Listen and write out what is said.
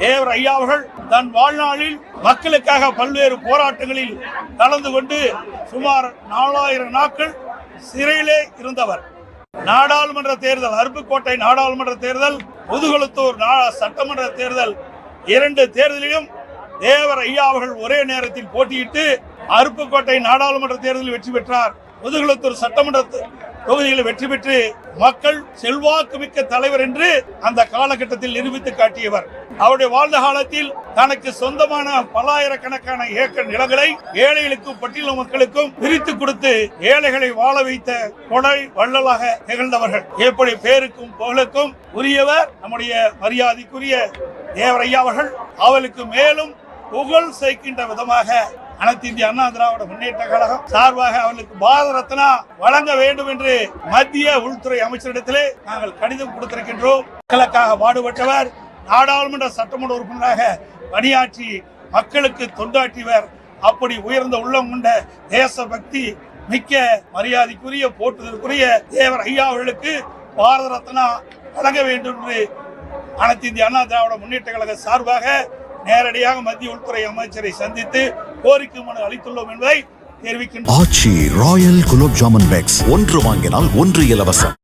தேவர் ஐயா அவர்கள் தன் வாழ்நாளில் மக்களுக்காக பல்வேறு போராட்டங்களில் கலந்து கொண்டு சுமார் 4000 நாட்கள் சிறையிலே இருந்தவர். நாடாளுமன்ற தேர்தல், அருப்புக்கோட்டை நாடாளுமன்ற தேர்தல், முதுகுளத்தூர் சட்டமன்ற தேர்தல், 2 தேர்தலிலும் தேவர் ஐயா அவர்கள் ஒரே நேரத்தில் போட்டியிட்டு அருப்புக்கோட்டை நாடாளுமன்ற தேர்தலில் வெற்றி பெற்றார். முதுகுளத்தூர் சட்டமன்ற தொகுதியில் வெற்றி பெற்று மக்கள் செல்வாக்கு மிக்க தலைவர் என்று அந்த காலகட்டத்தில் நிரூபித்து காட்டியவர். அவருடைய வாழ்ந்த காலத்தில் தனக்கு சொந்தமான பல்லாயிரக்கணக்கான ஏக்கர் நிலங்களை ஏழைகளுக்கும் பட்டியல மக்களுக்கும் பிரித்து கொடுத்து ஏழைகளை வாழ வைத்த கொடை வள்ளலாக திகழ்ந்தவர்கள். எப்படி பேருக்கும் புகழுக்கும் உரியவர் நம்முடைய மரியாதைக்குரிய தேவர் ஐயா அவர்கள். அவர்களுக்கு மேலும் புகழ் சேர்க்கின்ற விதமாக அனைத்து இந்திய அண்ணா திராவிட முன்னேற்ற கழகம் சார்பாக அவர்களுக்கு பாரத ரத்னா வழங்க வேண்டும் என்று மத்திய உள்துறை அமைச்சரிடத்திலே நாங்கள் கடிதம் கொடுத்திருக்கின்றோம். மக்களுக்காக பாடுபட்டவர், நாடாளுமன்ற சட்டமன்ற உறுப்பினராக பணியாற்றி மக்களுக்கு தொண்டாற்றியவர். அப்படி உயர்ந்த உள்ளம் கொண்ட தேசபக்தி மிக்க மரியாதைக்குரிய போற்றுதலுக்குரிய தேவர் ஐயா அவர்களுக்கு பாரத ரத்னா வழங்க வேண்டும் என்று அனைத்து இந்திய அண்ணா திராவிட முன்னேற்ற கழக சார்பாக நேரடியாக மத்திய உள்துறை அமைச்சரை சந்தித்து கோரிக்கை மனு அளித்துள்ளோம் என்பதை தெரிவிக்கின்றோம். ஆச்சி ராயல் குலோப் ஜாமுன் பேக்ஸ் 1 வாங்கினால் 1 இலவசம்.